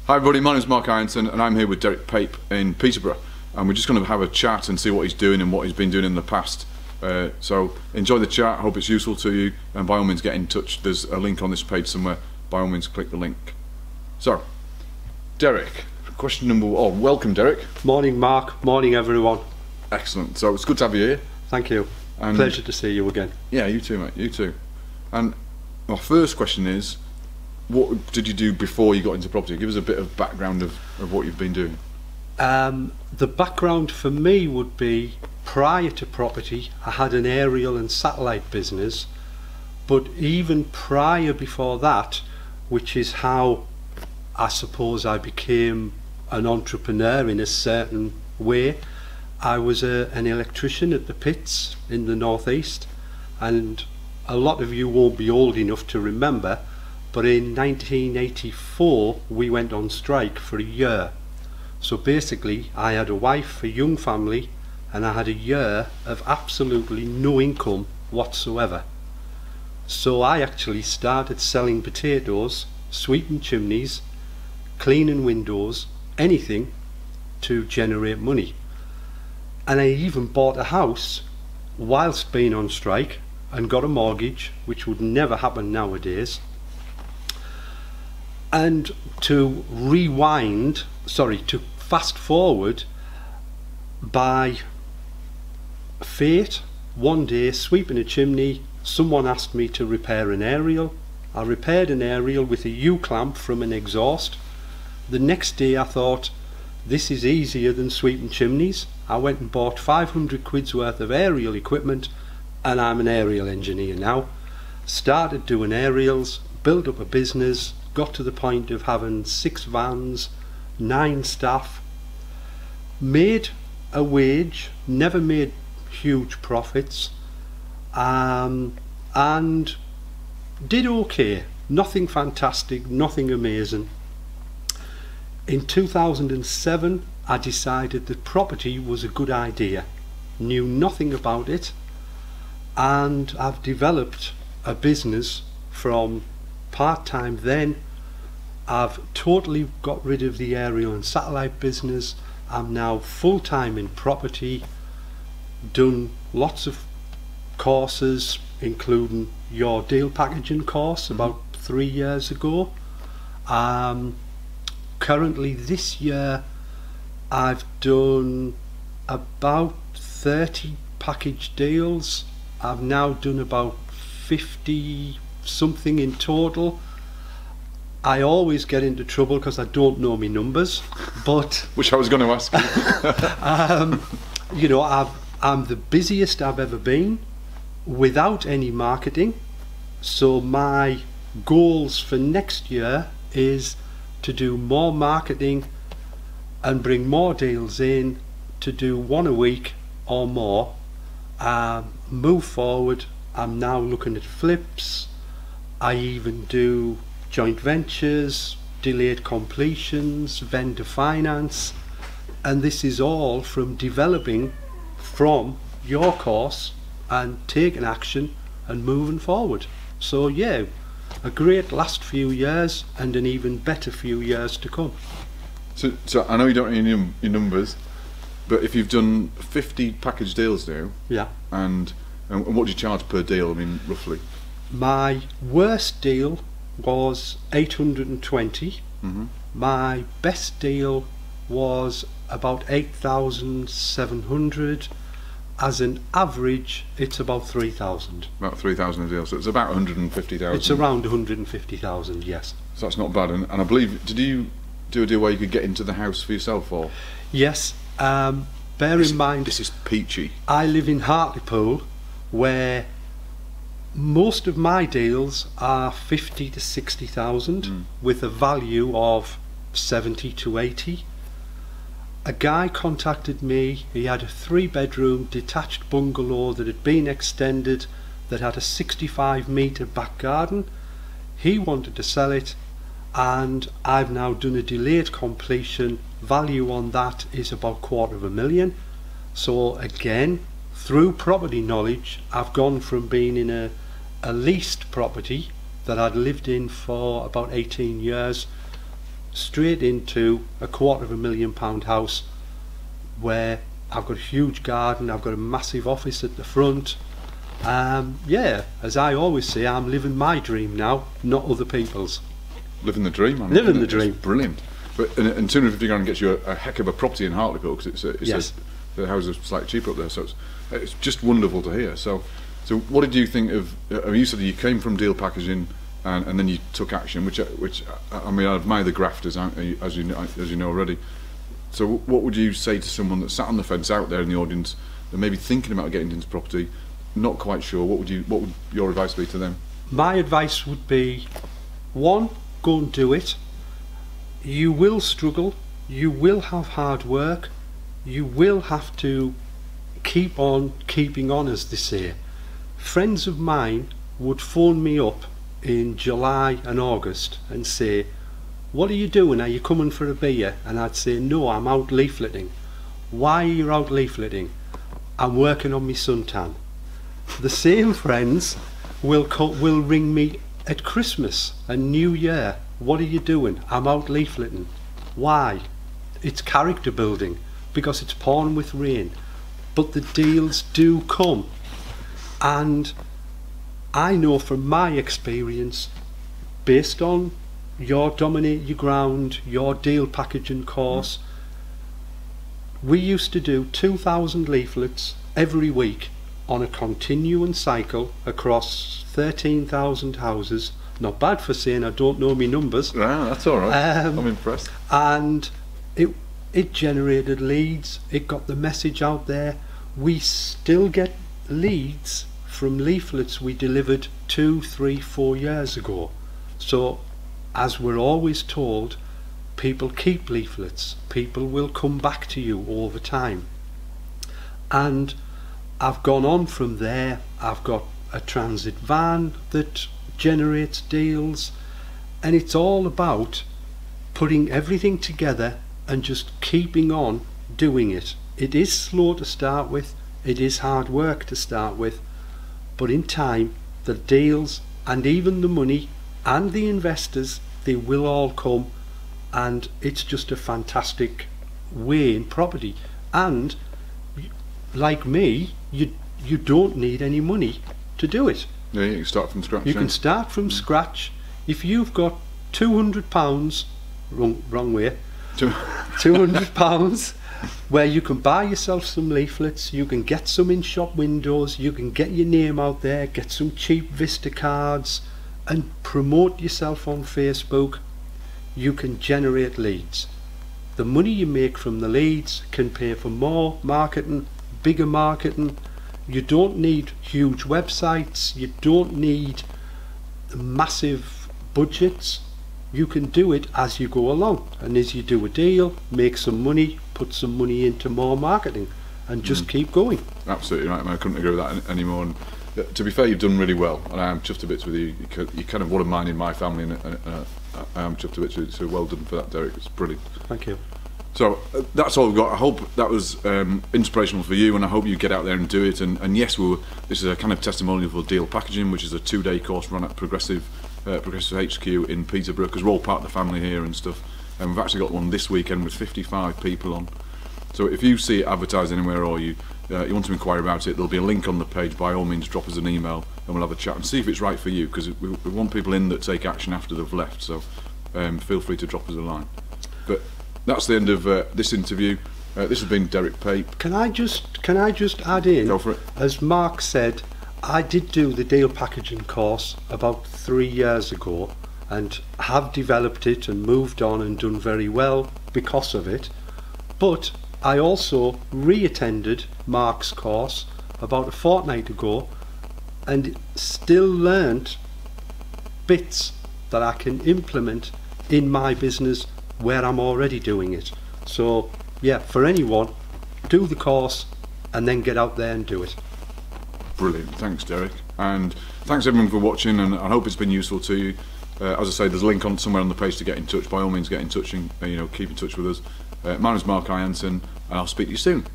Hi everybody, my name is Mark Ironton and I'm here with Derek Pape in Peterborough, and we're just going to have a chat and see what he's doing and what he's been doing in the past. So enjoy the chat, hope it's useful to you, and by all means get in touch. There's a link on this page somewhere, by all means click the link. So, Derek, question number one. Oh, welcome Derek. Morning Mark, morning everyone. Excellent, so it's good to have you here. Thank you, And pleasure to see you again. Yeah, you too mate, you too. And my first question is, what did you do before you got into property? Give us a bit of background of what you've been doing. The background for me would be, prior to property I had an aerial and satellite business, but even prior before that, which is how I suppose I became an entrepreneur in a certain way, I was an electrician at the pits in the northeast, and a lot of you won't be old enough to remember, but in 1984 we went on strike for a year. So basically I had a wife, a young family, and I had a year of absolutely no income whatsoever. So I actually started selling potatoes, sweeping chimneys, cleaning windows, anything to generate money. And I even bought a house whilst being on strike and got a mortgage, which would never happen nowadays. And to fast forward, by fate, one day sweeping a chimney, someone asked me to repair an aerial. I repaired an aerial with a U-clamp from an exhaust. The next day I thought, this is easier than sweeping chimneys. I went and bought 500 quid's worth of aerial equipment, and I'm an aerial engineer now. Started doing aerials, built up a business, got to the point of having 6 vans, 9 staff, made a wage, never made huge profits, and did okay. Nothing fantastic, nothing amazing. In 2007 I decided that property was a good idea. Knew nothing about it, and I've developed a business from part-time then. I've totally got rid of the aerial and satellite business. I'm now full-time in property, done lots of courses, including your deal packaging course about 3 years ago. Currently this year I've done about 30 package deals. I've now done about 50 something in total. I always get into trouble because I don't know my numbers, but which I was going to ask you. You know, I'm the busiest I've ever been without any marketing. So my goals for next year is to do more marketing and bring more deals in, to do 1 a week or more. Move forward. I'm now looking at flips. I even do joint ventures, delayed completions, vendor finance, and this is all from developing from your course and taking action and moving forward. So yeah, a great last few years and an even better few years to come. So I know you don't know your numbers, but if you've done 50 package deals now, yeah, and what do you charge per deal, I mean, roughly? My worst deal was 820. My best deal was about 8,700. As an average, it's about 3,000. About 3,000 a deal, so it's about 150,000. It's around 150,000, yes. So that's not bad. And I believe, did you do a deal where you could get into the house for yourself, or? Yes. Bear in mind, this is peachy. I live in Hartlepool, where most of my deals are 50 to 60,000 with a value of 70 to 80. A guy contacted me. He had a 3-bedroom detached bungalow that had been extended, that had a 65-metre back garden. He wanted to sell it, and I've now done a delayed completion. Value on that is about $250,000. So again, through property knowledge, I've gone from being in a leased property that I'd lived in for about 18 years straight into a £250,000 house where I've got a huge garden, I've got a massive office at the front. Yeah, as I always say, I'm living my dream now, not other people's. Living the dream, man. Living the dream. It's brilliant. But and £250,000 gets you a heck of a property in Hartlepool, because Yes. the houses are slightly cheaper up there, so it's just wonderful to hear. So what did you think of? You said you came from deal packaging, and then you took action, which I mean, I admire the grafters, as you know already. So what would you say to someone that sat on the fence out there in the audience, that may be thinking about getting into property, not quite sure? What would your advice be to them? My advice would be, one, go and do it. You will struggle, you will have hard work, you will have to keep on keeping on, as they say. Friends of mine would phone me up in July and August and say, what are you doing? Are you coming for a beer? And I'd say, no, I'm out leafleting. Why are you out leafleting? I'm working on my suntan. The same friends will ring me at Christmas and New Year. What are you doing? I'm out leafleting. Why? It's character building, because it's pouring with rain. But the deals do come. And I know from my experience, based on your Dominate Your Ground, your deal packaging course, we used to do 2,000 leaflets every week on a continuing cycle across 13,000 houses. Not bad for saying I don't know my numbers. Yeah, that's all right. I'm impressed. And it generated leads. It got the message out there. We still get leads from leaflets we delivered 2, 3, 4 years ago. So, as we're always told, people keep leaflets. People will come back to you over time. And I've gone on from there. I've got a transit van that generates deals, and it's all about putting everything together and just keeping on doing it. It is slow to start with, it is hard work to start with, but in time the deals and even the money and the investors, they will all come, and it's just a fantastic way in property. And like me, you don't need any money to do it. Yeah, you can start from scratch. You can start from scratch. If you've got £200, wrong way, £200, where you can buy yourself some leaflets, you can get some in shop windows, you can get your name out there, get some cheap Vista cards and promote yourself on Facebook, you can generate leads. The money you make from the leads can pay for more marketing, bigger marketing. You don't need huge websites, you don't need massive budgets. You can do it as you go along, and as you do a deal, make some money, put some money into more marketing, and just keep going. Absolutely right, man. I couldn't agree with that anymore. And to be fair, you've done really well, and I am chuffed to bits with you. You're kind of one of mine in my family, and I am chuffed to bits with you. So well done for that, Derek. It's brilliant. Thank you. So that's all we've got. I hope that was inspirational for you, and I hope you get out there and do it. And yes, this is a kind of testimonial for deal packaging, which is a 2-day course run at Progressive HQ in Peterborough, because we're all part of the family here and stuff. And we've actually got one this weekend with 55 people on. So if you see it advertised anywhere, or you want to inquire about it, there'll be a link on the page. By all means, drop us an email and we'll have a chat and see if it's right for you, because we want people in that take action after they've left. So feel free to drop us a line. But that's the end of this interview. This has been Derek Pape. Can I just add in? Go for it. As Mark said, I did do the deal packaging course about 3 years ago, and have developed it and moved on and done very well because of it. But I also re-attended Mark's course about a fortnight ago, and still learnt bits that I can implement in my business where I'm already doing it. So yeah, for anyone, do the course and then get out there and do it. Brilliant. Thanks, Derek, and thanks everyone for watching, and I hope it's been useful to you. As I say, there's a link somewhere on the page to get in touch. By all means, get in touch and keep in touch with us. My name's Mark Ianson, and I'll speak to you soon.